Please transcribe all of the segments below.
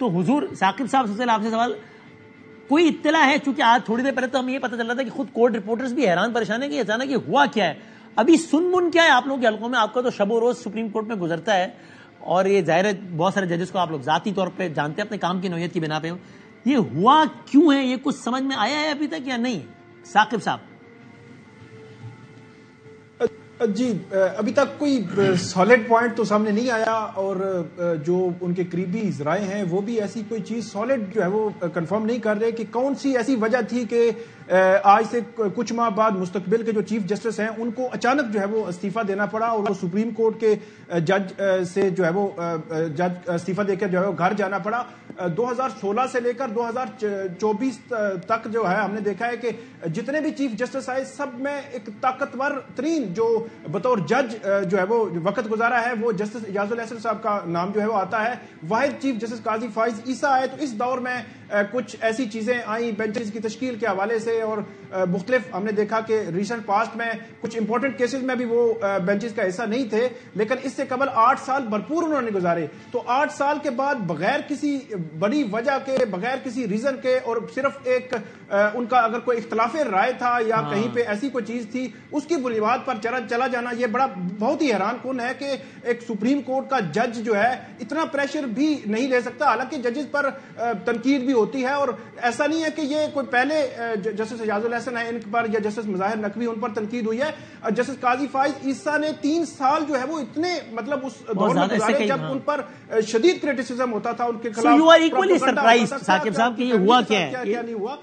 تو حضور ثاقب صاحب سے آپ سے سوال، کوئی اطلاع ہے؟ چونکہ آج تھوڑی دیر پہلے تو ہمیں یہ پتہ چل رہا تھا کہ خود کورٹ رپورٹرز بھی حیران پریشان ہیں کہ اچانک یہ ہوا کیا ہے. ابھی سن کیا ہے آپ لوگوں کے حلقوں میں؟ آپ کا تو شب و روز سپریم کورٹ میں گزرتا ہے اور یہ ظاہر ہے بہت سارے ججز کو آپ لوگ ذاتی طور پہ جانتے ہیں اپنے کام کی نوعیت کی بنا پہ. یہ ہوا کیوں ہے؟ یہ کچھ سمجھ میں آیا ہے ابھی تک یا نہیں ثاقب صاحب؟ جی ابھی تک کوئی سالڈ پوائنٹ تو سامنے نہیں آیا، اور جو ان کے قریبی ذرائع ہیں وہ بھی ایسی کوئی چیز سالڈ جو ہے وہ کنفرم نہیں کر رہے کہ کون سی ایسی وجہ تھی کہ آج سے کچھ ماہ بعد مستقبل کے جو چیف جسٹس ہیں ان کو اچانک جو ہے وہ استعفیٰ دینا پڑا، اور وہ سپریم کورٹ کے جج سے جو ہے وہ جج استعفیٰ دے کر جو ہے وہ گھر جانا پڑا. 2016 سے لے کر 2024 تک جو ہے ہم نے دیکھا ہے کہ جتنے بھی چیف جسٹس آئے سب میں ایک طاقتور ترین جو بطور جج جو ہے وہ وقت گزارا ہے وہ جسٹس اعجاز الاحسن صاحب کا نام جو ہے وہ آتا ہے. واحد چیف جسٹس قاضی فائز عیسیٰ آئے. تو اس دور میں کچھ ایسی چیزیں آئیں بینچز کی تشکیل کے حوالے سے، اور مختلف ہم نے دیکھا کہ ریسنٹ پاسٹ میں کچھ امپورٹنٹ کیسز میں بھی وہ بینچز کا حصہ نہیں تھے، لیکن اس سے قبل 8 سال بھرپور انہوں نے گزارے. تو 8 سال کے بعد بغیر کسی بڑی وجہ کے، بغیر کسی ریزن کے، اور صرف ایک ان کا اگر کوئی اختلاف رائے تھا یا کہیں پہ ایسی کوئی چیز تھی اس کی بنیاد پر چلا جانا، یہ بہت ہی حیران کن ہے کہ ایک سپریم کورٹ کا جج جو ہے اتنا پریشر بھی نہیں لے سکتا. حالانکہ ججز پر تنقید بھی ہوتی ہے، اور ایسا نہیں ہے کہ یہ کوئی پہلے جسٹس اعجاز الاحسن ہے ان پر یا جسٹس مظاہر نقوی ان پر تنقید ہوئی ہے. جسٹس قاضی فائز عیسیٰ نے 3 سال جو ہے وہ اتنے مطلب اس دور میں گزارے جب ان پر شدید کرٹیسزم ہوتا تھا ان کے خلاف. You are equally surprised Saqib صاحب کہ یہ ہوا کیا ہے، کیا نہیں ہوا.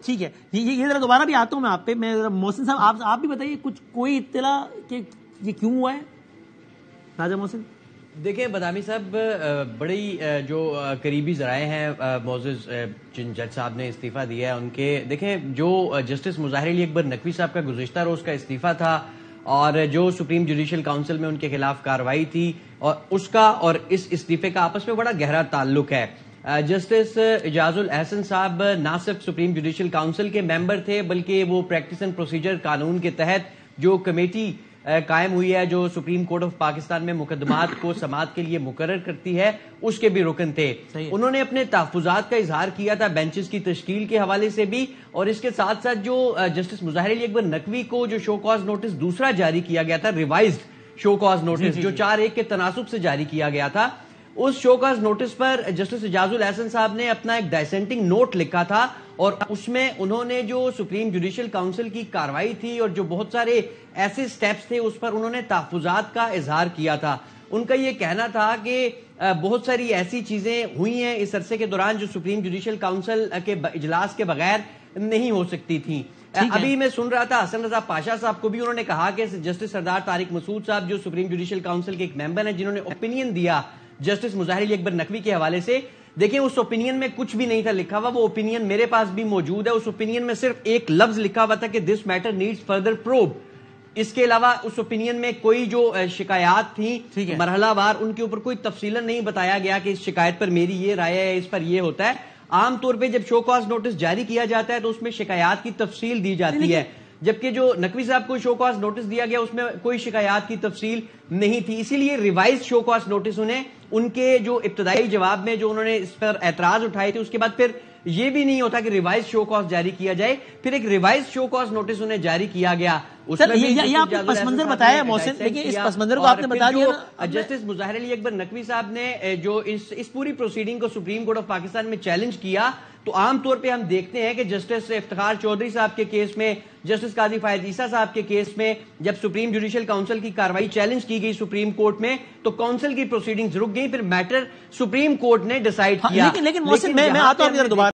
ٹھیک ہے یہ ذرا دوبارہ بھی آتا ہوں میں آپ پہ. میں محسن صاحب آپ بھی بتائیے کچھ کوئی اطلاع کہ یہ کیوں ہوا ہے؟ راجہ محسن. دیکھیں بدامی صاحب، بڑی جو قریبی ذرائع ہیں معزز جن جج صاحب نے استعفیٰ دیا ہے ان کے، دیکھیں جو جسٹس مظاہر علی اکبر نقوی صاحب کا گزشتہ روز کا استعفیٰ تھا اور جو سپریم جوڈیشل کاؤنسل میں ان کے خلاف کارروائی تھی، اور اس کا اور اس استعفے کا آپس میں بڑا گہرا تعلق ہے. جسٹس اعجاز الاحسن صاحب نہ صرف سپریم جوڈیشل کاؤنسل کے ممبر تھے بلکہ وہ پریکٹس اینڈ پروسیجر قانون کے تحت جو کمیٹی قائم ہوئی ہے جو سپریم کورٹ آف پاکستان میں مقدمات کو سماعت کے لیے مقرر کرتی ہے اس کے بھی رکن تھے. انہوں نے اپنے تحفظات کا اظہار کیا تھا بینچز کی تشکیل کے حوالے سے بھی، اور اس کے ساتھ ساتھ جو جسٹس مظاہر علی اکبر نقوی کو جو شو کاز نوٹس دوسرا جاری کیا گیا تھا، ریوائزڈ شو کاز نوٹس جو 4-1 کے تناسب سے جاری کیا گیا تھا، اس شو کاز نوٹس پر جسٹس اعجاز الاحسن صاحب نے اپنا ایک ڈائسینٹنگ نوٹ لکھا تھا، اور اس میں انہوں نے جو سپریم جوڈیشل کاؤنسل کی کارروائی تھی اور جو بہت سارے ایسے سٹیپس تھے اس پر انہوں نے تحفظات کا اظہار کیا تھا. ان کا یہ کہنا تھا کہ بہت ساری ایسی چیزیں ہوئی ہیں اس عرصے کے دوران جو سپریم جوڈیشل کاؤنسل کے اجلاس کے بغیر نہیں ہو سکتی تھیں. ابھی میں سن رہا تھا حسن رضا پاشا صاحب کو بھی انہوں نے کہا کہ جسٹس سردار طارق مسعود صاحب جو سپریم جوڈیشل کاؤنسل کے ایک ممبر ہیں جنہوں نے اوپینین دیا جسٹس مظاہر علی اکبر نقوی کے حوالے سے، دیکھیں اس اوپینین میں کچھ بھی نہیں تھا لکھا ہوا. وہ اوپینین میرے پاس بھی موجود ہے. اس اوپینین میں صرف ایک لفظ لکھا ہوا تھا کہ دس میٹر نیڈز فردر پروب. اس کے علاوہ اس اوپینین میں کوئی جو شکایات تھیں مرحلہ وار ان کے اوپر کوئی تفصیلاً نہیں بتایا گیا کہ اس شکایت پر میری یہ رائے ہے، اس پر یہ ہوتا ہے. عام طور پہ جب شو کاز نوٹس جاری کیا جاتا ہے تو اس میں شکایات کی تفصیل دی جاتی ہے، جبکہ جو نقوی صاحب کو شو کاز نوٹس دیا گیا اس میں کوئی شکایات کی تفصیل نہیں تھی. اسی لیے ریوائز شو کاز نوٹس انہیں ان کے جو ابتدائی جواب میں جو انہوں نے اس پر اعتراض اٹھائے تھے اس کے بعد پھر یہ بھی نہیں ہوتا کہ ریوائز شو کاز جاری کیا جائے، پھر ایک ریوائز شو کاز نوٹس انہیں جاری کیا گیا. یہ آپ نے پس منظر بتایا محسن، لیکن اس پس منظر کو آپ نے بتا دیا. جسٹس مظاہر علی اکبر نقوی صاحب نے جو اس پوری پروسیڈنگ کو سپریم کورٹ آف پاکستان میں چیلنج کیا، تو عام طور پہ ہم دیکھتے ہیں کہ جسٹس افتخار چودھری صاحب کے کیس میں، جسٹس قاضی فائز عیسیٰ صاحب کے کیس میں جب سپریم جوڈیشل کاؤنسل کی کارروائی چیلنج کی گئی سپریم کورٹ میں تو کاؤنسل کی پروسیڈنگز رک گئی، پھر میٹر سپریم کورٹ نے ڈیسائیڈ کیا. لیکن محسن میں آتا ہوں دوبارہ